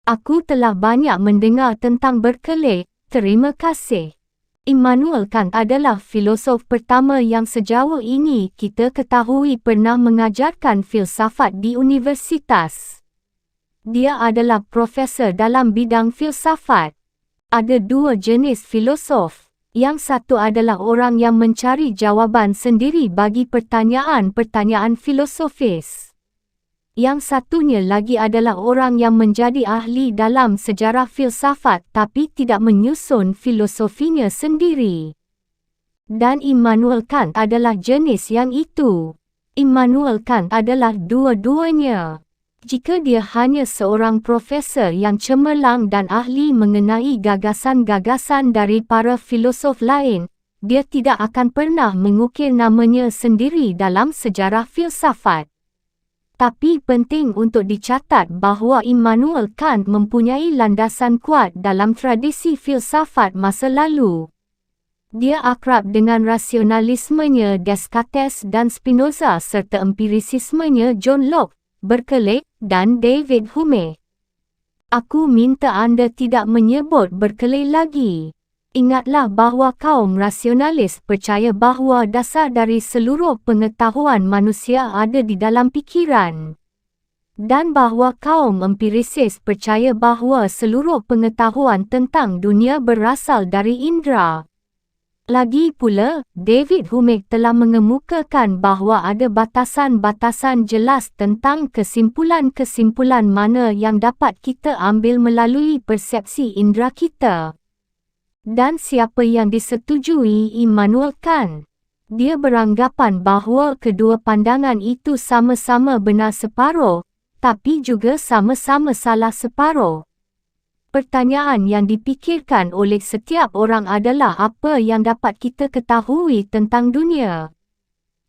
Aku telah banyak mendengar tentang Berkeley, terima kasih. Immanuel Kant adalah filosof pertama yang sejauh ini kita ketahui pernah mengajarkan filsafat di universitas. Dia adalah profesor dalam bidang filsafat. Ada dua jenis filosof. Yang satu adalah orang yang mencari jawapan sendiri bagi pertanyaan-pertanyaan filosofis. Yang satunya lagi adalah orang yang menjadi ahli dalam sejarah filsafat tapi tidak menyusun filosofinya sendiri. Dan Immanuel Kant adalah jenis yang itu. Immanuel Kant adalah dua-duanya. Jika dia hanya seorang profesor yang cemerlang dan ahli mengenai gagasan-gagasan dari para filosof lain, dia tidak akan pernah mengukir namanya sendiri dalam sejarah filsafat. Tapi penting untuk dicatat bahawa Immanuel Kant mempunyai landasan kuat dalam tradisi filsafat masa lalu. Dia akrab dengan rasionalismenya Descartes dan Spinoza serta empirisismenya John Locke, Berkeley, dan David Hume. Aku minta anda tidak menyebut Berkeley lagi. Ingatlah bahawa kaum rasionalis percaya bahawa dasar dari seluruh pengetahuan manusia ada di dalam pikiran. Dan bahawa kaum empirisis percaya bahawa seluruh pengetahuan tentang dunia berasal dari indera. Lagi pula, David Hume telah mengemukakan bahawa ada batasan-batasan jelas tentang kesimpulan-kesimpulan mana yang dapat kita ambil melalui persepsi indera kita. Dan siapa yang disetujui Immanuel Kant? Dia beranggapan bahawa kedua pandangan itu sama-sama benar separuh, tapi juga sama-sama salah separuh. Pertanyaan yang dipikirkan oleh setiap orang adalah apa yang dapat kita ketahui tentang dunia.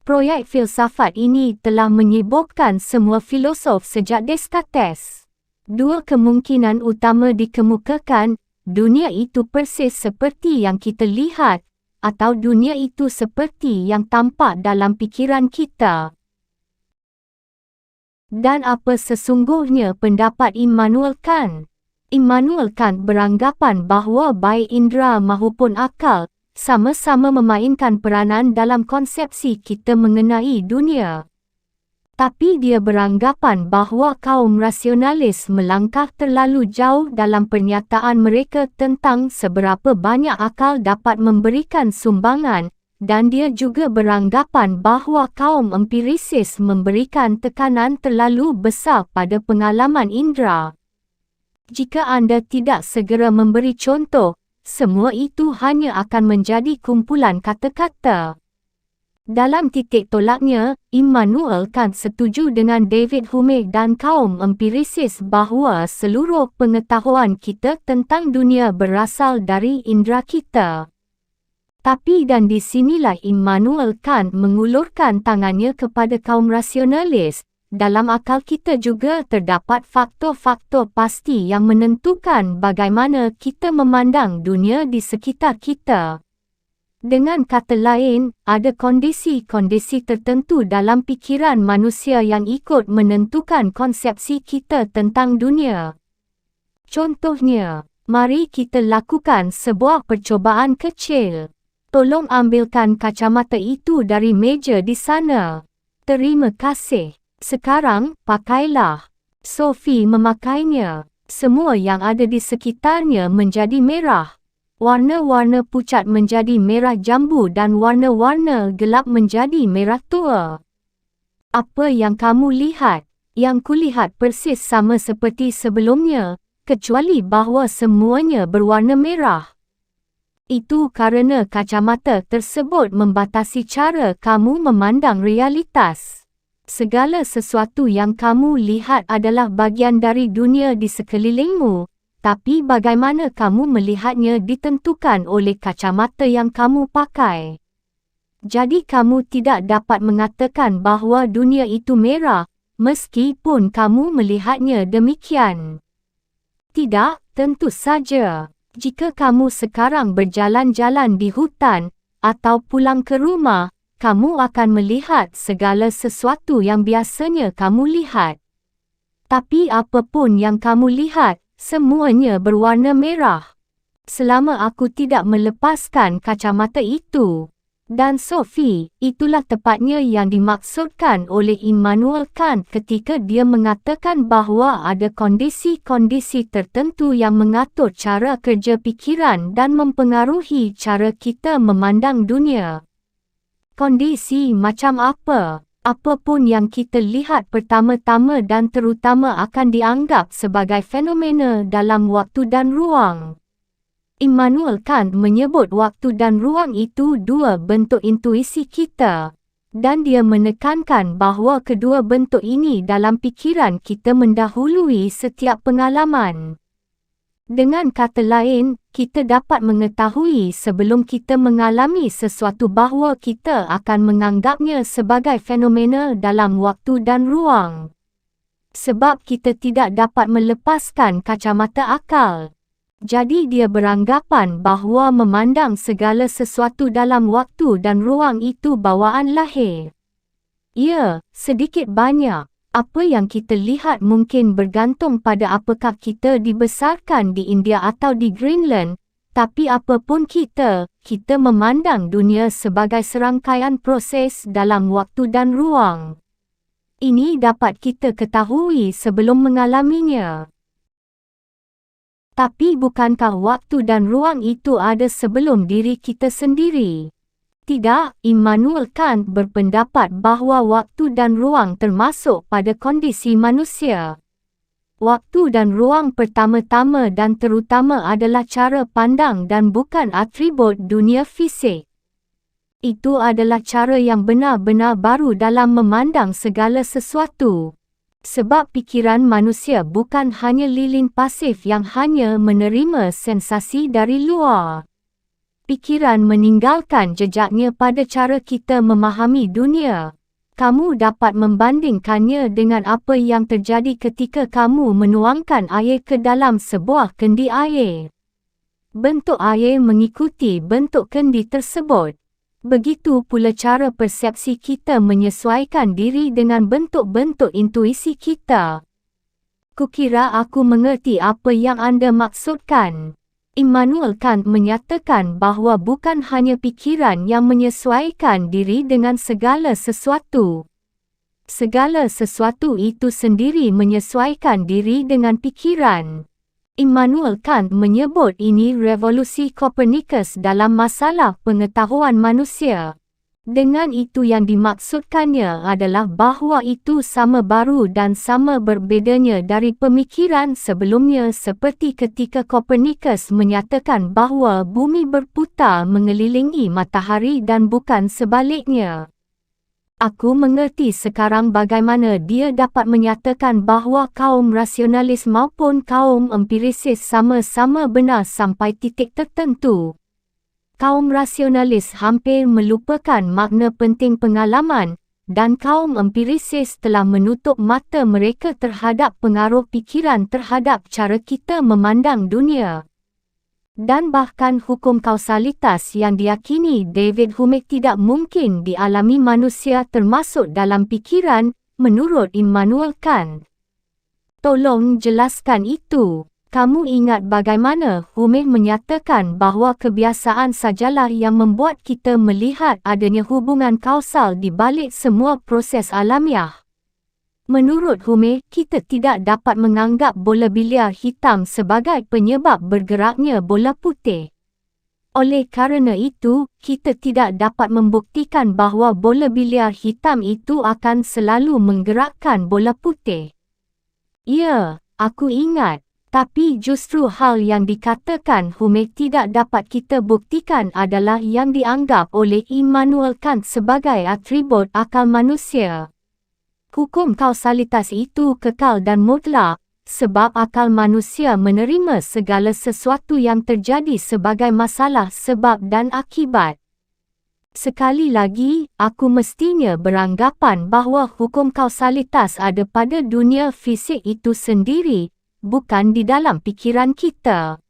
Proyek filsafat ini telah menyibukkan semua filosof sejak Descartes. Dua kemungkinan utama dikemukakan, dunia itu persis seperti yang kita lihat, atau dunia itu seperti yang tampak dalam pikiran kita. Dan apa sesungguhnya pendapat Immanuel Kant? Immanuel Kant beranggapan bahawa baik indera maupun akal sama-sama memainkan peranan dalam konsepsi kita mengenai dunia. Tapi dia beranggapan bahawa kaum rasionalis melangkah terlalu jauh dalam pernyataan mereka tentang seberapa banyak akal dapat memberikan sumbangan, dan dia juga beranggapan bahawa kaum empirisis memberikan tekanan terlalu besar pada pengalaman indera. Jika anda tidak segera memberi contoh, semua itu hanya akan menjadi kumpulan kata-kata. Dalam titik tolaknya, Immanuel Kant setuju dengan David Hume dan kaum empirisis bahawa seluruh pengetahuan kita tentang dunia berasal dari indera kita. Tapi dan di sinilah Immanuel Kant mengulurkan tangannya kepada kaum rasionalis. Dalam akal kita juga terdapat faktor-faktor pasti yang menentukan bagaimana kita memandang dunia di sekitar kita. Dengan kata lain, ada kondisi-kondisi tertentu dalam pikiran manusia yang ikut menentukan konsepsi kita tentang dunia. Contohnya, mari kita lakukan sebuah percobaan kecil. Tolong ambilkan kacamata itu dari meja di sana. Terima kasih. Sekarang, pakailah. Sophie memakainya. Semua yang ada di sekitarnya menjadi merah. Warna-warna pucat menjadi merah jambu dan warna-warna gelap menjadi merah tua. Apa yang kamu lihat? Yang kulihat persis sama seperti sebelumnya, kecuali bahawa semuanya berwarna merah. Itu kerana kacamata tersebut membatasi cara kamu memandang realitas. Segala sesuatu yang kamu lihat adalah bagian dari dunia di sekelilingmu. Tapi bagaimana kamu melihatnya ditentukan oleh kacamata yang kamu pakai. Jadi kamu tidak dapat mengatakan bahawa dunia itu merah, meskipun kamu melihatnya demikian. Tidak, tentu saja. Jika kamu sekarang berjalan-jalan di hutan, atau pulang ke rumah, kamu akan melihat segala sesuatu yang biasanya kamu lihat. Tapi apapun yang kamu lihat, semuanya berwarna merah. Selama aku tidak melepaskan kacamata itu. Dan Sophie, itulah tepatnya yang dimaksudkan oleh Immanuel Kant ketika dia mengatakan bahawa ada kondisi-kondisi tertentu yang mengatur cara kerja pikiran dan mempengaruhi cara kita memandang dunia. Kondisi macam apa? Apapun yang kita lihat pertama-tama dan terutama akan dianggap sebagai fenomena dalam waktu dan ruang. Immanuel Kant menyebut waktu dan ruang itu dua bentuk intuisi kita. Dan dia menekankan bahawa kedua bentuk ini dalam pikiran kita mendahului setiap pengalaman. Dengan kata lain, kita dapat mengetahui sebelum kita mengalami sesuatu bahawa kita akan menganggapnya sebagai fenomena dalam waktu dan ruang. Sebab kita tidak dapat melepaskan kacamata akal. Jadi dia beranggapan bahawa memandang segala sesuatu dalam waktu dan ruang itu bawaan lahir. Ya, sedikit banyak. Apa yang kita lihat mungkin bergantung pada apakah kita dibesarkan di India atau di Greenland, tapi apapun kita memandang dunia sebagai serangkaian proses dalam waktu dan ruang. Ini dapat kita ketahui sebelum mengalaminya. Tapi bukankah waktu dan ruang itu ada sebelum diri kita sendiri? Tidak, Immanuel Kant berpendapat bahawa waktu dan ruang termasuk pada kondisi manusia. Waktu dan ruang pertama-tama dan terutama adalah cara pandang dan bukan atribut dunia fisik. Itu adalah cara yang benar-benar baru dalam memandang segala sesuatu. Sebab pikiran manusia bukan hanya lilin pasif yang hanya menerima sensasi dari luar. Pikiran meninggalkan jejaknya pada cara kita memahami dunia. Kamu dapat membandingkannya dengan apa yang terjadi ketika kamu menuangkan air ke dalam sebuah kendi air. Bentuk air mengikuti bentuk kendi tersebut. Begitu pula cara persepsi kita menyesuaikan diri dengan bentuk-bentuk intuisi kita. Kukira aku mengerti apa yang anda maksudkan. Immanuel Kant menyatakan bahawa bukan hanya pikiran yang menyesuaikan diri dengan segala sesuatu. Segala sesuatu itu sendiri menyesuaikan diri dengan pikiran. Immanuel Kant menyebut ini revolusi Copernicus dalam masalah pengetahuan manusia. Dengan itu yang dimaksudkannya adalah bahawa itu sama baru dan sama berbezanya dari pemikiran sebelumnya seperti ketika Copernicus menyatakan bahawa bumi berputar mengelilingi matahari dan bukan sebaliknya. Aku mengerti sekarang bagaimana dia dapat menyatakan bahawa kaum rasionalis maupun kaum empirisis sama-sama benar sampai titik tertentu. Kaum rasionalis hampir melupakan makna penting pengalaman, dan kaum empirisis telah menutup mata mereka terhadap pengaruh pikiran terhadap cara kita memandang dunia. Dan bahkan hukum kausalitas yang diyakini David Hume tidak mungkin dialami manusia termasuk dalam pikiran, menurut Immanuel Kant. Tolong jelaskan itu. Kamu ingat bagaimana Hume menyatakan bahawa kebiasaan sajalah yang membuat kita melihat adanya hubungan kausal di balik semua proses alamiah. Menurut Hume, kita tidak dapat menganggap bola biliar hitam sebagai penyebab bergeraknya bola putih. Oleh kerana itu, kita tidak dapat membuktikan bahawa bola biliar hitam itu akan selalu menggerakkan bola putih. Ya, aku ingat. Tapi justru hal yang dikatakan Hume tidak dapat kita buktikan adalah yang dianggap oleh Immanuel Kant sebagai atribut akal manusia. Hukum kausalitas itu kekal dan mutlak, sebab akal manusia menerima segala sesuatu yang terjadi sebagai masalah sebab dan akibat. Sekali lagi, aku mestinya beranggapan bahawa hukum kausalitas ada pada dunia fisik itu sendiri, bukan di dalam pikiran kita.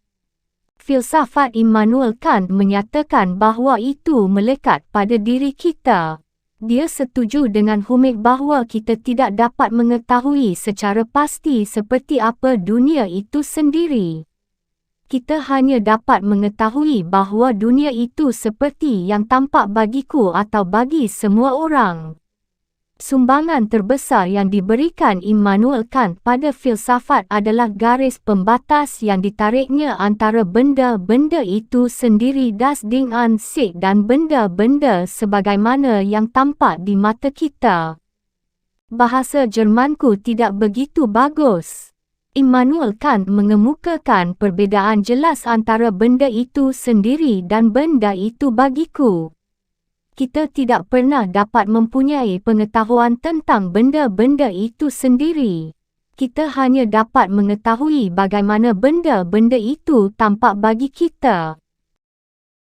Filsafat Immanuel Kant menyatakan bahawa itu melekat pada diri kita. Dia setuju dengan Hume bahawa kita tidak dapat mengetahui secara pasti seperti apa dunia itu sendiri. Kita hanya dapat mengetahui bahawa dunia itu seperti yang tampak bagiku atau bagi semua orang. Sumbangan terbesar yang diberikan Immanuel Kant pada filsafat adalah garis pembatas yang ditariknya antara benda-benda itu sendiri das Ding an sich dan benda-benda sebagaimana yang tampak di mata kita. Bahasa Jermanku tidak begitu bagus. Immanuel Kant mengemukakan perbezaan jelas antara benda itu sendiri dan benda itu bagiku. Kita tidak pernah dapat mempunyai pengetahuan tentang benda-benda itu sendiri. Kita hanya dapat mengetahui bagaimana benda-benda itu tampak bagi kita.